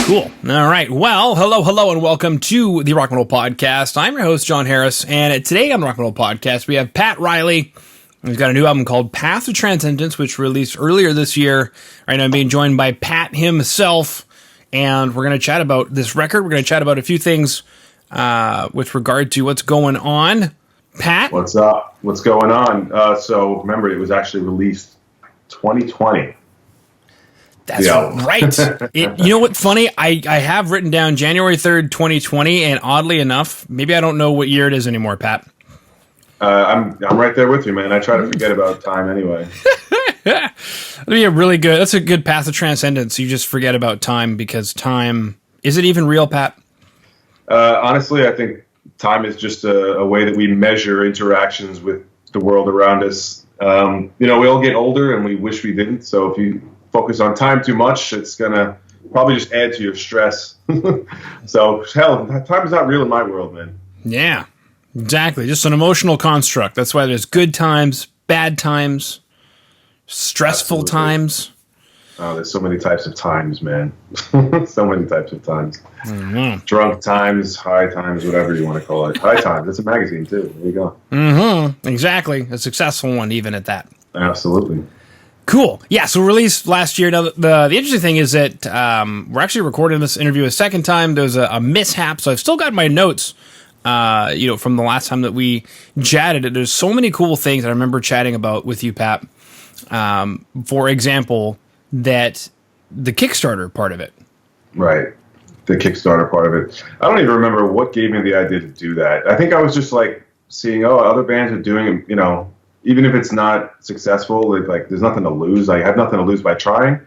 Cool. All right. Well, hello, and welcome to the Rock and Roll Podcast. I'm your host, John Harris, and today on the Rock and Roll Podcast, we have Pat Reilly. He's got a new album called Path to Transcendence, which released earlier this year. Right now, I'm being joined by Pat himself, and we're going to chat about this record. We're going to chat about a few things with regard to what's going on. Pat? What's up? What's going on? So, remember, it was actually released 2020. That's right. You know what's funny? I have written down January 3rd, 2020, and oddly enough, maybe I don't know what year it is anymore, Pat. I'm right there with you, man. I try to forget about time anyway. That'd be that's a good path of transcendence. You just forget about time because time, is it even real, Pat? Honestly, I think time is just a way that we measure interactions with the world around us. We all get older and we wish we didn't. So if you focus on time too much, it's going to probably just add to your stress. So, hell, time is not real in my world, man. Yeah, exactly. Just an emotional construct. That's why there's good times, bad times, stressful Absolutely. Times. Oh, there's so many types of times, man. So many types of times. Mm-hmm. Drunk times, high times, whatever you want to call it. High times. It's a magazine, too. There you go. Mm-hmm. Exactly. A successful one, even at that. Absolutely. Cool. Yeah, so released last year. Now, the interesting thing is that we're actually recording this interview a second time. There was a mishap, so I've still got my notes, from the last time that we chatted. There's so many cool things that I remember chatting about with you, Pat. For example, that the Kickstarter part of it. Right. The Kickstarter part of it. I don't even remember what gave me the idea to do that. I think I was just like seeing, other bands are doing it, even if it's not successful, like there's nothing to lose. I have nothing to lose by trying.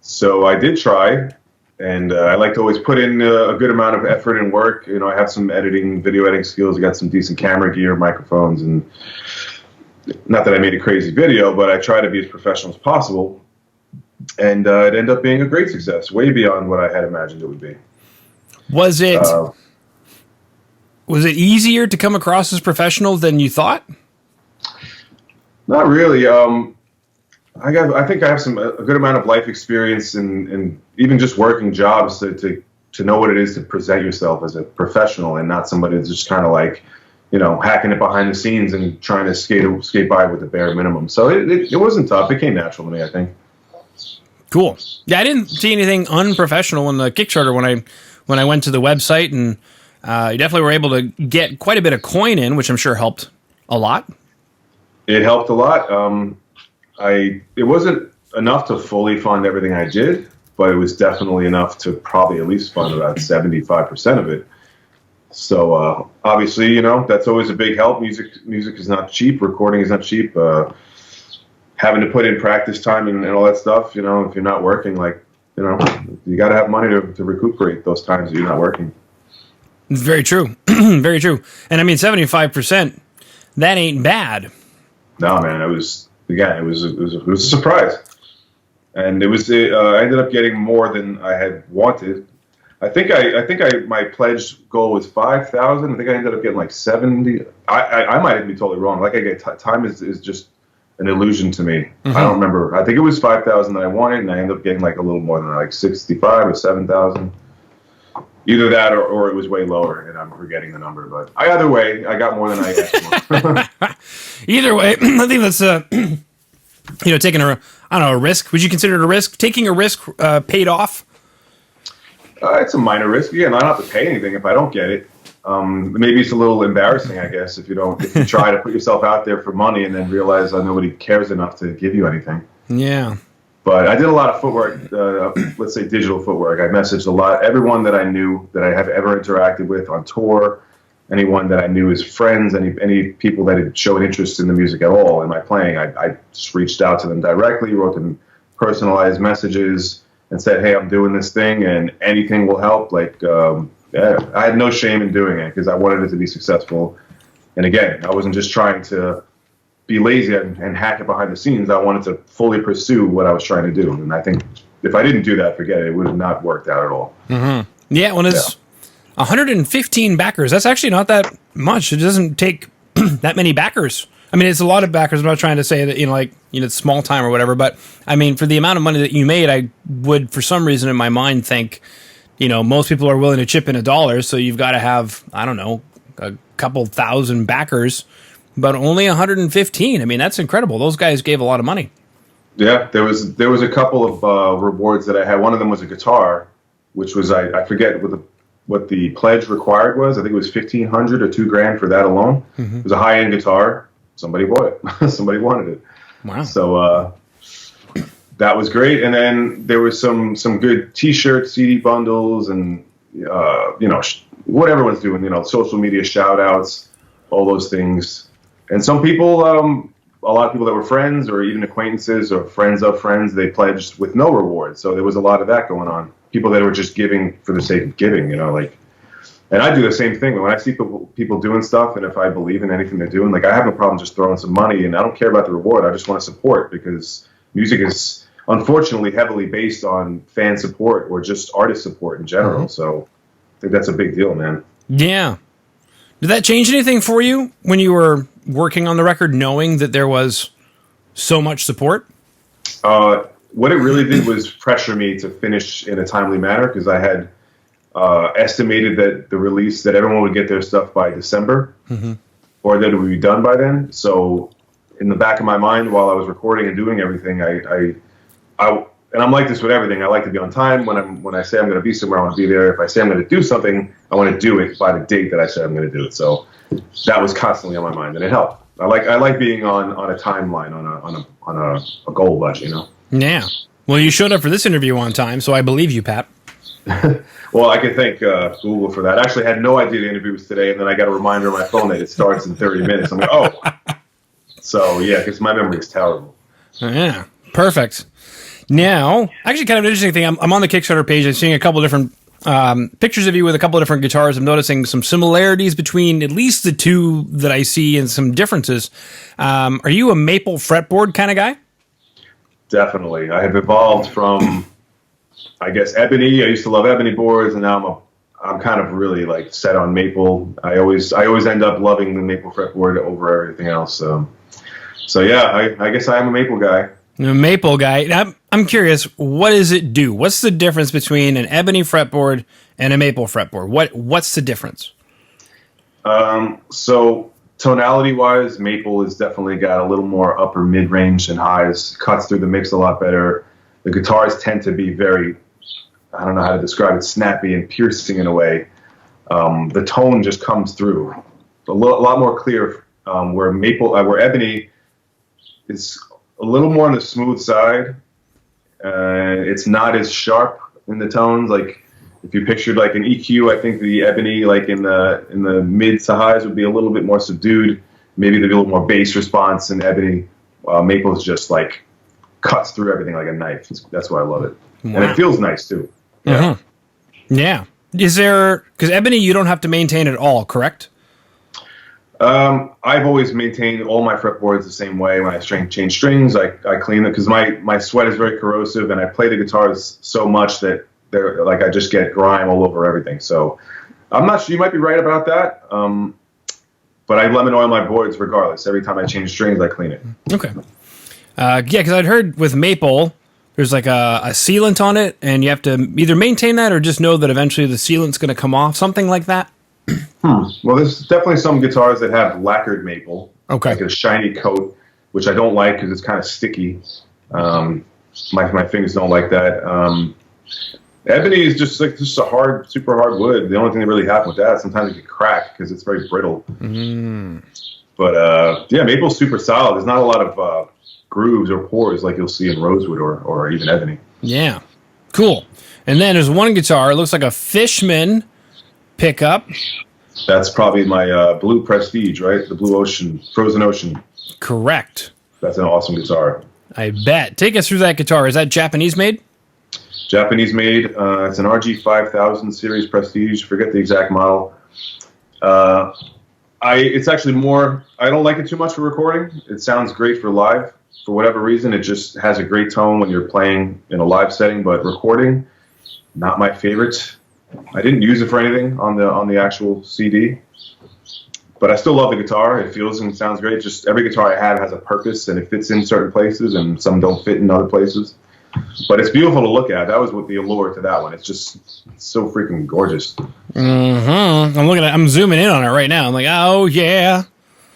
So I did try, and I like to always put in a good amount of effort and work. I have some video editing skills. I got some decent camera gear, microphones, and not that I made a crazy video, but I try to be as professional as possible. And it ended up being a great success, way beyond what I had imagined it would be. Was it easier to come across as professional than you thought? Not really. I think I have a good amount of life experience and even just working jobs to know what it is to present yourself as a professional and not somebody that's just kind of like, hacking it behind the scenes and trying to skate by with the bare minimum. So it wasn't tough. It came natural to me, I think. Cool. Yeah, I didn't see anything unprofessional in the Kickstarter when I went to the website, and you definitely were able to get quite a bit of coin in, which I'm sure helped a lot. It helped a lot. It wasn't enough to fully fund everything I did, but it was definitely enough to probably at least fund about 75% of it. So obviously, that's always a big help. Music is not cheap. Recording is not cheap. Having to put in practice time and all that stuff, if you're not working, you got to have money to recuperate those times that you're not working. It's very true. Very true. And I mean, 75%, that ain't bad. No, man, it was a surprise, and I ended up getting more than I had wanted. I think my pledge goal was 5,000. I think I ended up getting like 70. I might even be totally wrong. Like I get time is just an illusion to me. Mm-hmm. I don't remember. I think it was 5,000 that I wanted, and I ended up getting like a little more than like 65 or 7,000. Either that or it was way lower, and I'm forgetting the number. But either way, I got more than I asked for. Either way, I think that's taking a risk. Would you consider it a risk? Taking a risk paid off? It's a minor risk. Again, I don't have to pay anything if I don't get it. Maybe it's a little embarrassing, I guess, if you try to put yourself out there for money and then realize that nobody cares enough to give you anything. Yeah. But I did a lot of footwork, let's say digital footwork. I messaged a lot, everyone that I knew that I have ever interacted with on tour, anyone that I knew as friends, any people that had shown interest in the music at all in my playing. I just reached out to them directly, wrote them personalized messages, and said, hey, I'm doing this thing, and anything will help. I had no shame in doing it because I wanted it to be successful. And again, I wasn't just trying to be lazy and hack it behind the scenes. I wanted to fully pursue what I was trying to do. And I think if I didn't do that, forget it. It would have not worked out at all. Mm-hmm. Yeah, when it's 115 backers, that's actually not that much. It doesn't take that many backers. I mean, it's a lot of backers. I'm not trying to say that, it's small time or whatever. But, I mean, for the amount of money that you made, I would, for some reason in my mind, think most people are willing to chip in $1, so you've got to have, I don't know, a couple thousand backers, but only 115. I mean, that's incredible. Those guys gave a lot of money. Yeah, there was a couple of rewards that I had. One of them was a guitar, which was I forget what the pledge required was. I think it was $1,500 or $2,000 for that alone. Mm-hmm. It was a high-end guitar. Somebody bought it. Somebody wanted it. Wow. So that was great. And then there was some good T-shirts, CD bundles, and what everyone's doing. Social media shout-outs, all those things. And some people, a lot of people that were friends or even acquaintances or friends of friends, they pledged with no reward. So there was a lot of that going on. People that were just giving for the sake of giving, and I do the same thing. When I see people doing stuff, and if I believe in anything they're doing, I have no problem just throwing some money, and I don't care about the reward. I just want to support, because music is unfortunately heavily based on fan support or just artist support in general. Mm-hmm. So I think that's a big deal, man. Yeah. Did that change anything for you when you were working on the record, knowing that there was so much support? What it really did was pressure me to finish in a timely manner, because I had estimated that the release, that everyone would get their stuff by December, mm-hmm. or that it would be done by then. So in the back of my mind, while I was recording and doing everything, I and I'm like this with everything. I like to be on time. When I say I'm going to be somewhere, I want to be there. If I say I'm going to do something, I want to do it by the date that I said I'm going to do it. So that was constantly on my mind, and it helped. I like being on a timeline, on a goal budget, Yeah. Well, you showed up for this interview on time, so I believe you, Pat. Well, I can thank Google for that. I actually had no idea the interview was today, and then I got a reminder on my phone that it starts in 30 minutes. I'm like, oh. So, yeah, because my memory is terrible. Yeah, perfect. Now, actually kind of an interesting thing, I'm on the Kickstarter page. I'm seeing a couple different pictures of you with a couple of different guitars. I'm noticing some similarities between at least the two that I see, and some differences. Are you a maple fretboard kind of guy? Definitely. I have evolved from, I guess, ebony. I used to love ebony boards, and now I'm kind of really set on maple. I always end up loving the maple fretboard over everything else. So yeah, I guess I am a maple guy. A maple guy. I'm curious, what does it do? What's the difference between an ebony fretboard and a maple fretboard? What's the difference? So tonality-wise, maple has definitely got a little more upper mid-range and highs, cuts through the mix a lot better. The guitars tend to be very, I don't know how to describe it, snappy and piercing in a way. The tone just comes through a lot more clear, where ebony is a little more on the smooth side. It's not as sharp in the tones. If you pictured an EQ, I think the ebony, in the mids to highs, would be a little bit more subdued. Maybe there'd be a little more bass response in ebony. Maple is just cuts through everything like a knife. That's why I love it. Wow. And it feels nice too. Yeah. Mm-hmm. Yeah. Because ebony you don't have to maintain at all, correct? I've always maintained all my fretboards the same way. When I change strings, I clean them, because my sweat is very corrosive, and I play the guitars so much that they're I just get grime all over everything. So I'm not sure, you might be right about that. But I lemon oil my boards regardless. Every time I change strings, I clean it. Okay. Yeah, because I'd heard with maple, there's a sealant on it, and you have to either maintain that or just know that eventually the sealant's going to come off, something like that. Well, there's definitely some guitars that have lacquered maple, okay, a shiny coat, which I don't like because it's kind of sticky. My fingers don't like that. Ebony is just a super hard wood. The only thing that really happens with that, sometimes it can crack because it's very brittle. Mm. But yeah, maple's super solid. There's not a lot of grooves or pores like you'll see in rosewood or even ebony. Yeah, cool. And then there's one guitar. It looks like a Fishman pickup. That's probably my Blue Prestige, right? The Blue Ocean, Frozen Ocean. Correct. That's an awesome guitar. I bet. Take us through that guitar. Is that Japanese made? Japanese made. It's an RG560 series Prestige. Forget the exact model. It's actually more, I don't like it too much for recording. It sounds great for live. For whatever reason, it just has a great tone when you're playing in a live setting, but recording, not my favorite. I didn't use it for anything on the actual CD, but I still love the guitar. It feels and sounds great. Just every guitar I have has a purpose, and it fits in certain places, and some don't fit in other places. But it's beautiful to look at. That was what the allure to that one. It's just so freaking gorgeous. I'm zooming in on it right now. I'm like, oh yeah.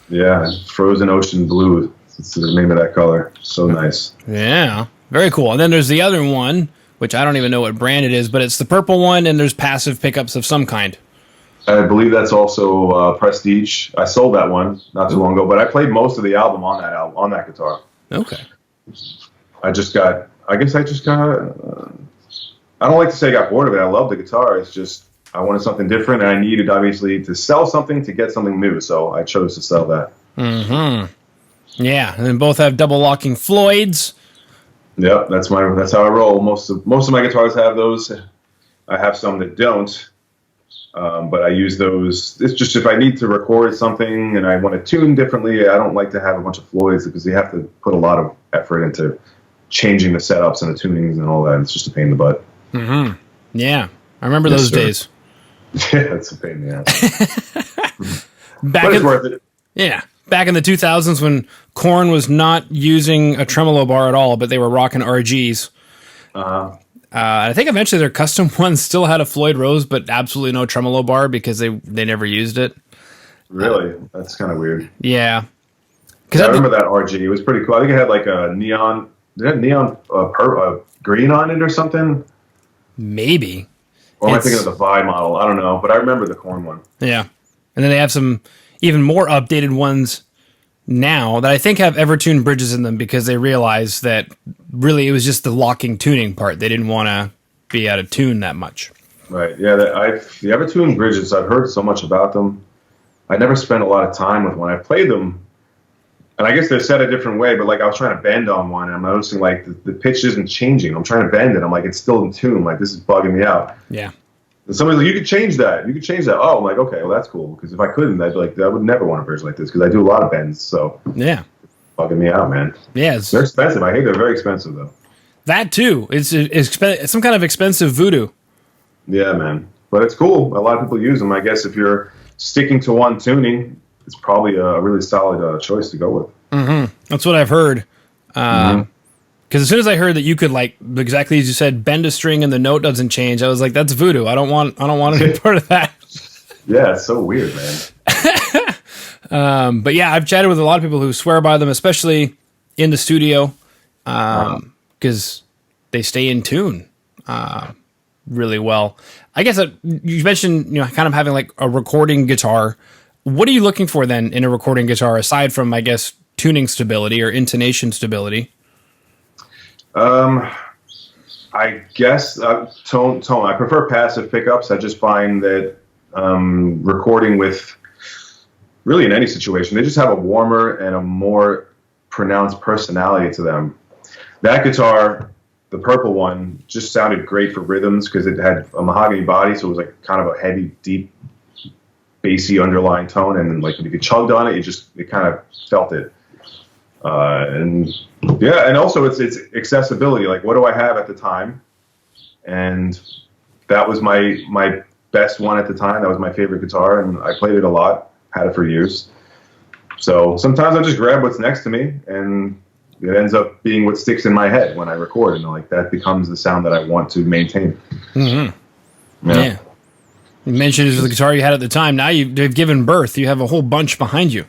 Yeah, frozen ocean blue. It's the name of that color. So nice. Yeah, very cool. And then there's the other one, which I don't even know what brand it is, but it's the purple one, and there's passive pickups of some kind. I believe that's also Prestige. I sold that one not too long ago, but I played most of the album on that guitar. Okay. I guess I don't like to say I got bored of it. I love the guitar. It's just I wanted something different, and I needed, obviously, to sell something to get something new, so I chose to sell that. Yeah, and then both have double locking Floyds. Yep, that's how I roll. Most of my guitars have those. I have some that don't. But I use those. It's just if I need to record something and I want to tune differently, I don't like to have a bunch of Floyds because you have to put a lot of effort into changing the setups and the tunings and all that. It's just a pain in the butt. Yeah, I remember those days. Yeah, it's a pain in the ass. But it's worth it. Yeah, back in the 2000s when Korn was not using a tremolo bar at all, but they were rocking RGs. I think eventually their custom ones still had a Floyd Rose, but absolutely no tremolo bar because they never used it. Really? That's kind of weird. Yeah. I remember that RG. It was pretty cool. I think it had like a neon. Did it have neon green on it or something? Maybe. Or am I thinking of the Vi model? I don't know, but I remember the Korn one. Yeah. And then they have some even more updated ones now that I think have Evertune bridges in them because they realized that really it was just the locking tuning part. They didn't want to be out of tune that much. Right. Yeah. The Evertune bridges, I've heard so much about them. I never spent a lot of time with one. I've played them, and I guess they're set a different way, but like I was trying to bend on one, and I'm noticing like the pitch isn't changing. I'm trying to bend it. I'm like, it's still in tune. Like, this is bugging me out. Yeah. And somebody's like, you could change that. You could change that. Oh, I'm like, okay, well, that's cool. Because if I couldn't, I'd be like, I would never want a bridge like this because I do a lot of bends. So yeah, it's bugging me out, man. Yeah, they're expensive. I hate they're very expensive though. That too. It's some kind of expensive voodoo. Yeah, man. But it's cool. A lot of people use them. I guess if you're sticking to one tuning, it's probably a really solid choice to go with. That's what I've heard. Because as soon as I heard that you could, like, exactly as you said, bend a string and the note doesn't change, I was like, that's voodoo. I don't want to be part of that. Yeah, it's so weird, man. But yeah, I've chatted with a lot of people who swear by them, especially in the studio, because they stay in tune really well. I guess you mentioned, kind of having like a recording guitar. What are you looking for then in a recording guitar, aside from, I guess, tuning stability or intonation stability? I guess tone. I prefer passive pickups. I just find that recording with really in any situation, they just have a warmer and a more pronounced personality to them. That guitar, the purple one, just sounded great for rhythms because it had a mahogany body, so it was like kind of a heavy, deep, bassy underlying tone, and like when you chugged on it, it kind of felt it. And also it's accessibility. Like, what do I have at the time? And that was my best one at the time. That was my favorite guitar, and I played it a lot. Had it for years. So sometimes I just grab what's next to me, and it ends up being what sticks in my head when I record, and like that becomes the sound that I want to maintain. Yeah. You mentioned it was the guitar you had at the time. Now you've given birth. You have a whole bunch behind you.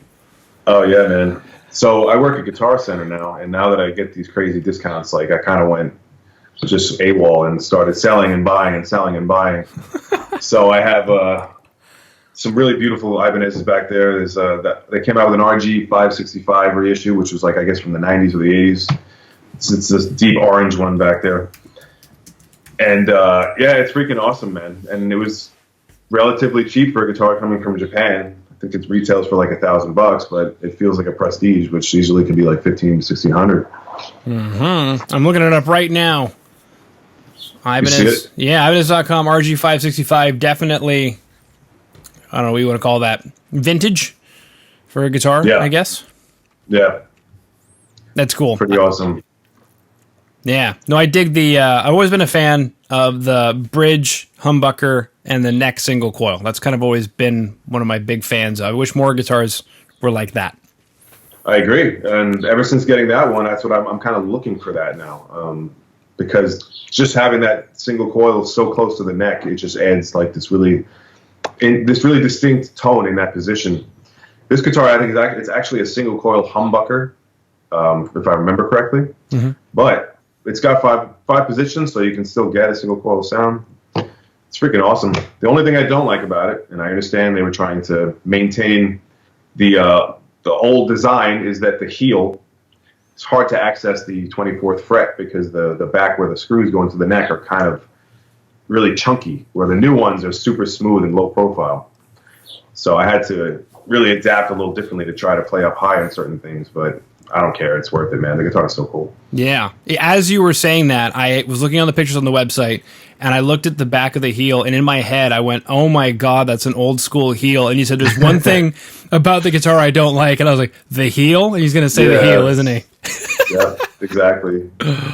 Oh yeah, man. So I work at Guitar Center now, and now that I get these crazy discounts, like I kind of went just AWOL and started selling and buying and selling and buying. So I have some really beautiful Ibanez's back there. There's they came out with an RG565 reissue, which was like, I guess, from the 90s or the 80s. It's this deep orange one back there. And it's freaking awesome, man. And it was relatively cheap for a guitar coming from Japan. I think it retails for like $1,000, but it feels like a Prestige, which usually can be like $1,500 to $1,600. I'm looking it up right now. Ibanez, Ibanez.com RG565, definitely. I don't know what you want to call that. Vintage for a guitar, I guess. Yeah, that's cool. Pretty awesome. Yeah, no, I dig the. I've always been a fan of the bridge, humbucker, and the neck single coil. That's kind of always been one of my big fans. I wish more guitars were like that. I agree, and ever since getting that one, that's what I'm kind of looking for that now. because just having that single coil so close to the neck, it just adds like this really distinct tone in that position. This guitar, I think, it's actually a single coil humbucker, if I remember correctly. Mm-hmm. But it's got five positions, so you can still get a single coil sound. It's freaking awesome. The only thing I don't like about it, and I understand they were trying to maintain the old design, is that the heel, it's hard to access the 24th fret because the back where the screws go into the neck are kind of really chunky, where the new ones are super smooth and low profile. So I had to really adapt a little differently to try to play up high on certain things, but I don't care. It's worth it, man. The guitar is so cool. Yeah. As you were saying that, I was looking on the pictures on the website, and I looked at the back of the heel, and in my head, I went, oh my God, that's an old school heel. And you said, there's one thing about the guitar I don't like. And I was like, the heel? And he's going to say the heel, isn't he? Yeah, exactly.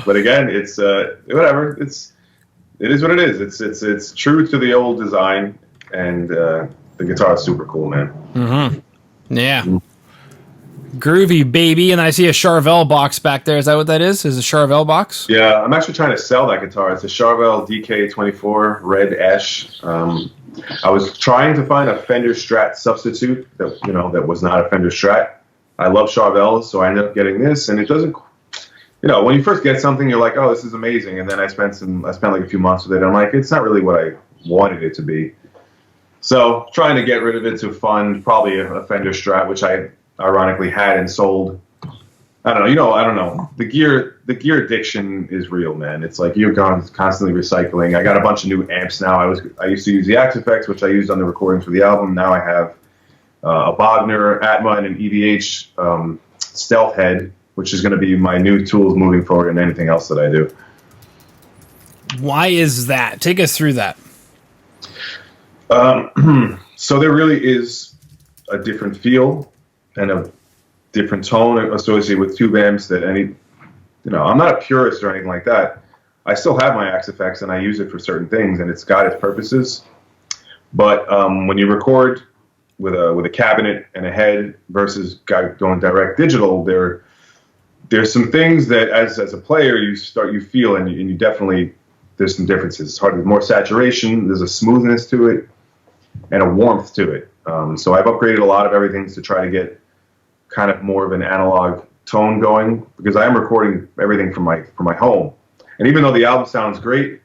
But again, it's whatever. It is what it is. It's true to the old design, and the guitar is super cool, man. Mm-hmm. Yeah. Mm-hmm. Groovy, baby. And I see a Charvel box back there. Is that what that is? Is a Charvel box? Yeah, I'm actually trying to sell that guitar. It's a Charvel DK24 Red Ash. I was trying to find a Fender Strat substitute that was not a Fender Strat. I love Charvel, so I ended up getting this, and it doesn't. When you first get something, you're like, oh, this is amazing, and then I spent like a few months with it. I'm like, it's not really what I wanted it to be. So trying to get rid of it to fund probably a Fender Strat, which I ironically had and sold. I don't know. The gear addiction is real, man. It's like you're constantly recycling. I got a bunch of new amps now. I used to use the Axe Effects, which I used on the recordings for the album. Now I have a Bogner, Atma, and an EVH Stealth Head, which is going to be my new tools moving forward in anything else that I do. Why is that? Take us through that. So there really is a different feel and a different tone associated with tube amps that I'm not a purist or anything like that. I still have my Axe Effects and I use it for certain things, and it's got its purposes. But when you record with a cabinet and a head versus going direct digital, there's some things that as a player you feel, and you definitely, there's some differences. It's hard, more saturation, there's a smoothness to it and a warmth to it. So I've upgraded a lot of everything to try to get kind of more of an analog tone going, because I am recording everything from my home. And even though the album sounds great,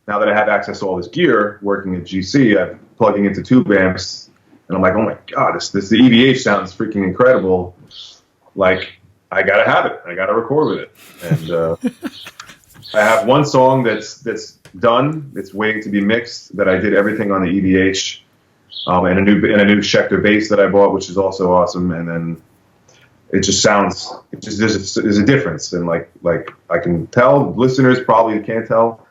now that I have access to all this gear working at GC, I'm plugging into tube amps, and I'm like, oh my God, the EVH sounds freaking incredible. Like, I gotta have it. I gotta record with it. And I have one song that's done. It's waiting to be mixed. That I did everything on the EVH, and a new Schecter bass that I bought, which is also awesome. And then it just sounds. There's a difference, and like I can tell. Listeners probably can't tell.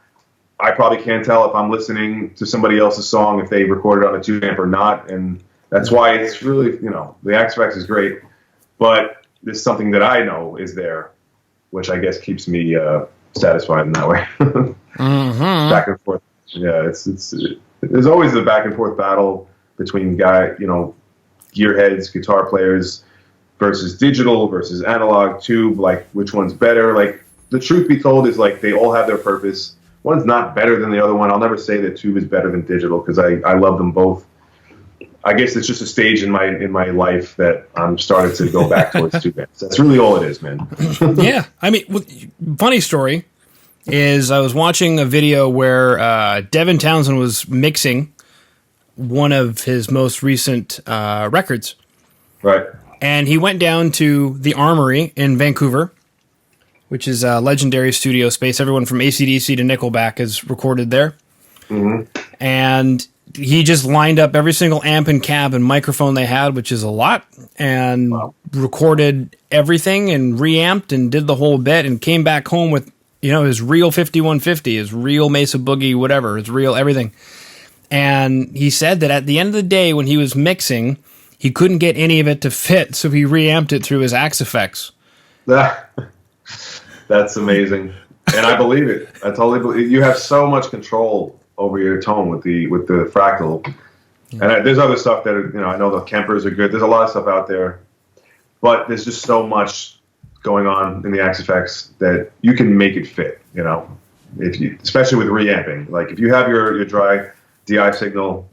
I probably can't tell if I'm listening to somebody else's song if they recorded on a tube amp or not, and that's why it's really, the Axe Effects is great, but there's something that I know is there, which I guess keeps me satisfied in that way. Mm-hmm. Back and forth. Yeah, there's always a back and forth battle between gearheads, guitar players versus digital versus analog tube, like which one's better. Like, the truth be told is, like, they all have their purpose. One's not better than the other one. I'll never say that tube is better than digital, because I love them both. I guess it's just a stage in my life that I'm starting to go back towards tube amps. That's really all it is, man. Yeah. I mean, funny story is I was watching a video where Devin Townsend was mixing one of his most recent records. Right. And he went down to the Armory in Vancouver, which is a legendary studio space. Everyone from AC/DC to Nickelback is recorded there. Mm-hmm. And he just lined up every single amp and cab and microphone they had, which is a lot, and recorded everything and reamped and did the whole bit, and came back home with, his real 5150, his real Mesa Boogie, whatever, his real everything. And he said that at the end of the day, when he was mixing, he couldn't get any of it to fit, so he reamped it through his Axe Effects. That's amazing. And I believe it. I totally believe it. You have so much control over your tone with the fractal. And there's other stuff that I know the Kempers are good. There's a lot of stuff out there, but there's just so much going on in the Axe effects that you can make it fit, you know, especially with reamping. Like if you have your dry DI signal,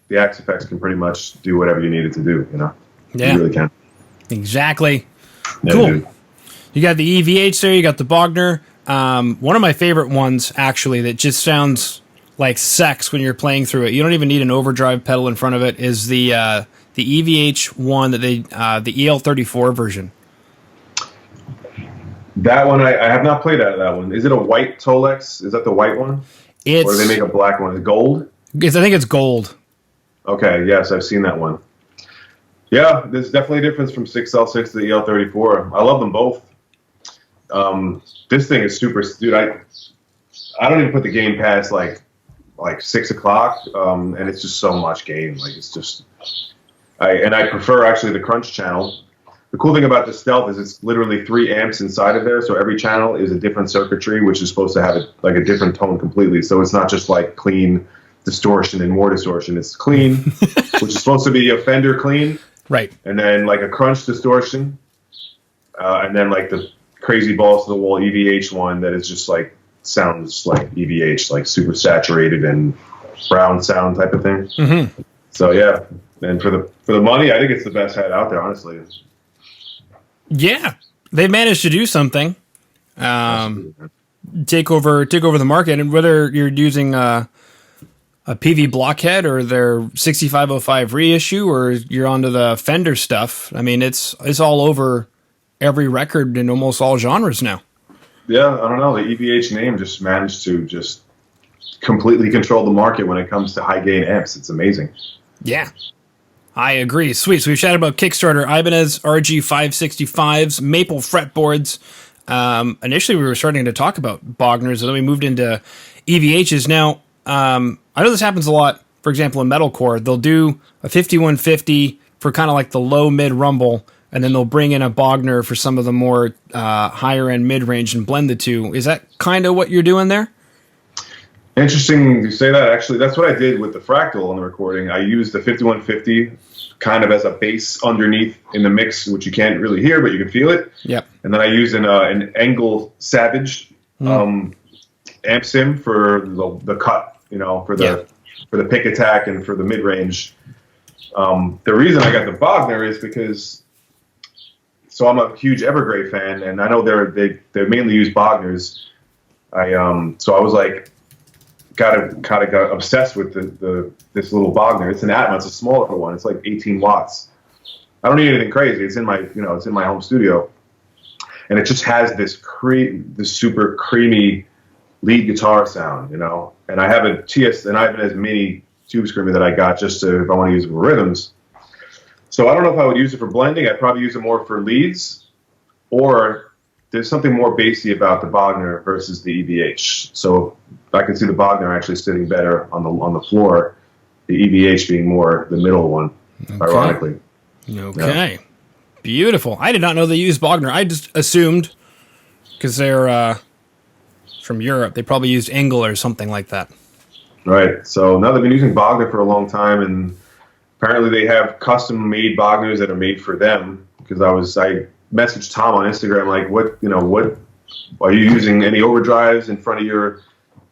the Axe effects can pretty much do whatever you need it to do, you know. Yeah. You really can. Exactly. Yeah, cool. dude. You got the EVH there, you got the Bogner. One of my favorite ones, actually, that just sounds like sex when you're playing through it. You don't even need an overdrive pedal in front of it, is the EVH one that the EL34 version. That one, I have not played out of that one. Is it a white Tolex? Is that the white one? Or do they make a black one? Is it gold? I think it's gold. Okay, yes, I've seen that one. Yeah, there's definitely a difference from 6L6 to the EL34. I love them both. This thing is super, dude. I don't even put the game past like 6 o'clock, and it's just so much gain. Like it's just, I prefer actually the crunch channel. The cool thing about the Stealth is it's literally 3 amps inside of there, so every channel is a different circuitry, which is supposed to have like a different tone completely. So it's not just like clean distortion and more distortion. It's clean, which is supposed to be a Fender clean, right? And then like a crunch distortion, and then like the crazy balls to the wall EVH one that is just like sounds like EVH, like super saturated and brown sound type of thing. Mm-hmm. So yeah, and for the money, I think it's the best head out there, honestly. Yeah, they managed to do something, take over the market, and whether you're using a PV blockhead or their 6505 reissue, or you're onto the Fender stuff. I mean, it's all over every record in almost all genres now. Yeah, I don't know. The EVH name just managed to just completely control the market when it comes to high gain amps. It's amazing. Yeah, I agree. Sweet. So we've chatted about Kickstarter, Ibanez RG565s, Maple fretboards. Initially, we were starting to talk about Bogners, and then we moved into EVHs. Now, I know this happens a lot. For example, in metalcore, they'll do a 5150 for kind of like the low mid rumble, and then they'll bring in a Bogner for some of the more higher end mid range and blend the two. Is that kind of what you're doing there? Interesting you say that. Actually, that's what I did with the Fractal on the recording. I used the 5150 kind of as a bass underneath in the mix, which you can't really hear, but you can feel it. Yep. And then I used an Engel Savage amp sim for the cut, you know, for the pick attack and for the mid range. The reason I got the Bogner is because, so I'm a huge Evergrey fan, and I know they mainly use Bogners. So I was like, got obsessed with this little Bogner. It's an Atma. It's a smaller one. It's like 18 watts. I don't need anything crazy. It's in my home studio, and it just has this super creamy lead guitar sound, you know. And I have an Ibanez Mini tube screamer that I got just if I want to use it for rhythms. So I don't know if I would use it for blending. I'd probably use it more for leads, or there's something more bassy about the Bogner versus the EVH. So I can see the Bogner actually sitting better on the floor, the EVH being more the middle one, ironically. Okay. Yeah. Beautiful. I did not know they used Bogner. I just assumed, because they're from Europe, they probably used Engel or something like that. Right. So now they've been using Bogner for a long time, and apparently they have custom-made Bogners that are made for them, because I messaged Tom on Instagram, like, what are you using any overdrives in front of your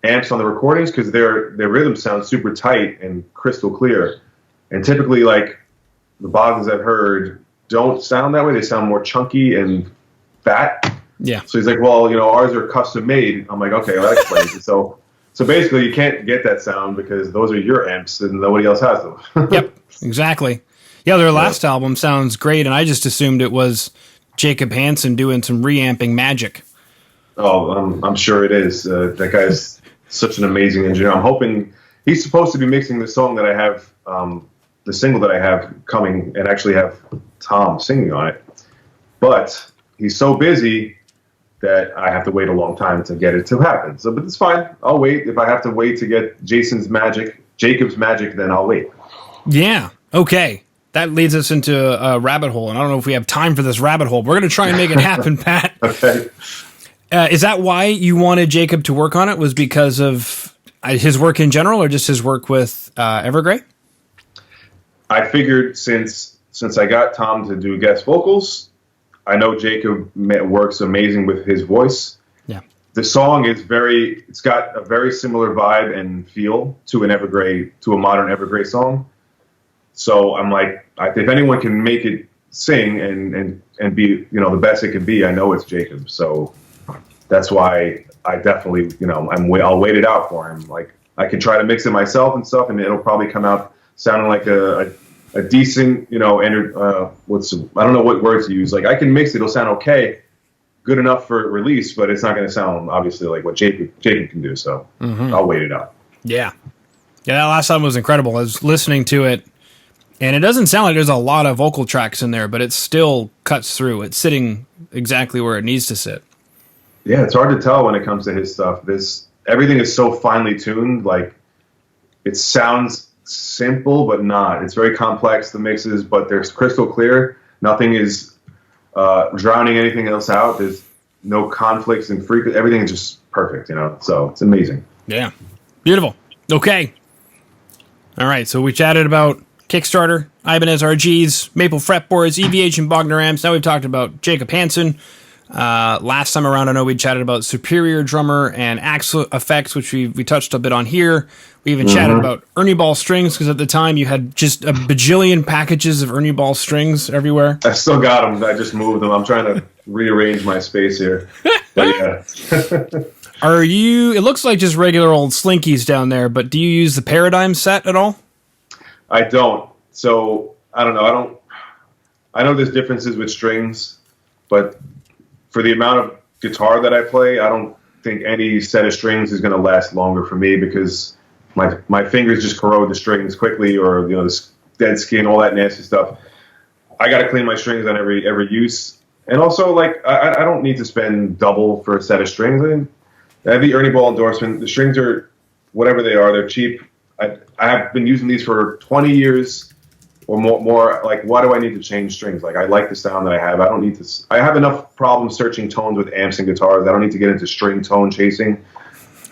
amps on the recordings? Because their rhythms sound super tight and crystal clear. And typically, like, the Bogners I've heard don't sound that way. They sound more chunky and fat. Yeah. So he's like, well, ours are custom made. I'm like, okay, well, that explains it. So basically you can't get that sound because those are your amps and nobody else has them. Yep, exactly. Yeah, their last album sounds great, and I just assumed it was Jacob Hansen doing some reamping magic. Oh, I'm sure it is. That guy's such an amazing engineer. I'm hoping he's supposed to be mixing the song that I have, the single that I have coming, and actually have Tom singing on it. But he's so busy that I have to wait a long time to get it to happen. So, but it's fine. I'll wait. If I have to wait to get Jacob's magic, then I'll wait. Yeah. Okay. That leads us into a rabbit hole, and I don't know if we have time for this rabbit hole. We're going to try and make it happen, Pat. Okay. Is that why you wanted Jacob to work on it? Was because of his work in general, or just his work with Evergrey? I figured since I got Tom to do guest vocals, I know Jacob works amazing with his voice. Yeah. The song is it's got a very similar vibe and feel to a modern Evergrey song. So I'm like, if anyone can make it sing and be, the best it can be, I know it's Jacob. So that's why I definitely, I'll wait it out for him. Like, I can try to mix it myself and stuff, and it'll probably come out sounding like a decent, I don't know what word to use. Like, I can mix it, it'll sound okay, good enough for release, but it's not going to sound obviously like what Jacob can do. So I'll wait it out. Yeah. Yeah, that last album was incredible. I was listening to it, and it doesn't sound like there's a lot of vocal tracks in there, but it still cuts through. It's sitting exactly where it needs to sit. Yeah, it's hard to tell when it comes to his stuff. Everything is so finely tuned. Like, it sounds simple, but not. It's very complex, the mixes, but they're crystal clear. Nothing is drowning anything else out. There's no conflicts and everything is just perfect, so it's amazing. Yeah. Beautiful. Okay. All right, so we chatted about Kickstarter, Ibanez RGs, Maple fretboards, EVH and Bogner amps. Now we've talked about Jacob Hansen. Last time around, I know we chatted about Superior drummer and axle effects, which we touched a bit on here. We even chatted about Ernie Ball strings, because at the time you had just a bajillion packages of Ernie Ball strings everywhere. I still got them. I just moved them. I'm trying to rearrange my space here. But yeah. It looks like just regular old Slinkies down there, but do you use the Paradigm set at all? I don't. So I don't know. I know there's differences with strings, but for the amount of guitar that I play, I don't think any set of strings is going to last longer for me, because my fingers just corrode the strings quickly, or this dead skin, all that nasty stuff. I got to clean my strings on every use, and also like I don't need to spend double for a set of strings. I have the Ernie Ball endorsement. The strings are whatever they are; they're cheap. I have been using these for 20 years or more. Like, why do I need to change strings? Like, I like the sound that I have. I don't need to. I have enough problems searching tones with amps and guitars. I don't need to get into string tone chasing.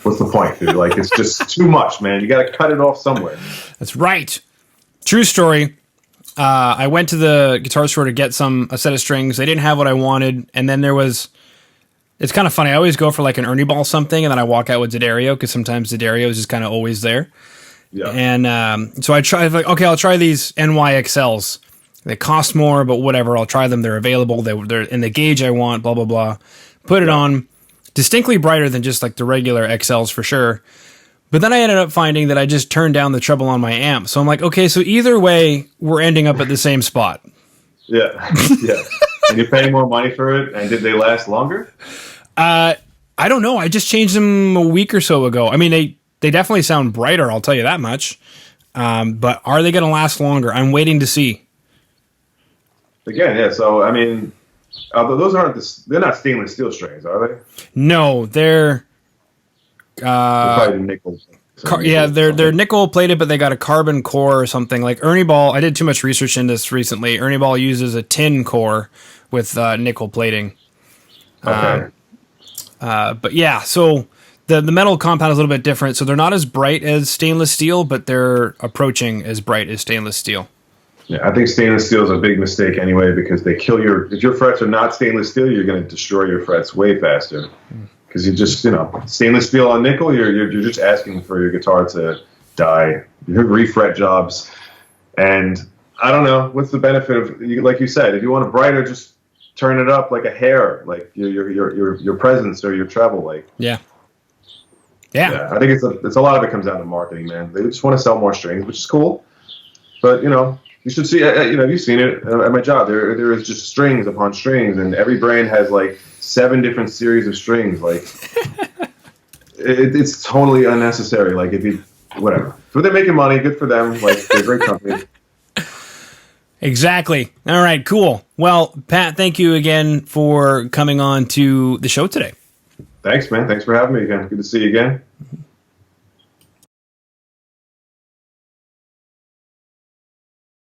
What's the point, dude? Like, it's just too much, man. You got to cut it off somewhere. That's right. True story. I went to the guitar store to get a set of strings. They didn't have what I wanted, and then there was. It's kind of funny. I always go for like an Ernie Ball something, and then I walk out with D'Addario, because sometimes D'Addario is just kind of always there. Yeah. And so I tried, like, okay, I'll try these NYXLs. They cost more, but whatever. I'll try them. They're available. They're in the gauge I want, blah, blah, blah. Put it on. Distinctly brighter than just like the regular XLs for sure. But then I ended up finding that I just turned down the treble on my amp. So I'm like, okay, so either way, we're ending up at the same spot. Yeah. Yeah. And you're paying more money for it. And did they last longer? I don't know. I just changed them a week or so ago. I mean, they definitely sound brighter, I'll tell you that much. But are they going to last longer? I'm waiting to see. Again, yeah. So, I mean, those they're not stainless steel strings, are they? No, they're probably nickel. They're nickel plated, but they got a carbon core or something. Like Ernie Ball, I did too much research in this recently. Ernie Ball uses a tin core with nickel plating. Okay. But yeah, so the metal compound is a little bit different. So they're not as bright as stainless steel, but they're approaching as bright as stainless steel. Yeah, I think stainless steel is a big mistake anyway, because they kill if your frets are not stainless steel, you're going to destroy your frets way faster. Because you just, stainless steel on nickel, you're just asking for your guitar to die. You refret jobs. And I don't know, what's the benefit of, like you said, if you want it brighter, just turn it up like a hair, like your presence or your treble, like. Yeah. I think it's a lot of it comes down to marketing, man. They just want to sell more strings, which is cool. But, you should see, you've seen it at my job. There is just strings upon strings, and every brand has like 7 different series of strings. Like, it's totally unnecessary. Like, whatever. But they're making money, good for them. Like, they're a great company. Exactly. All right, cool. Well, Pat, thank you again for coming on to the show today. Thanks, man. Thanks for having me again. Good to see you again.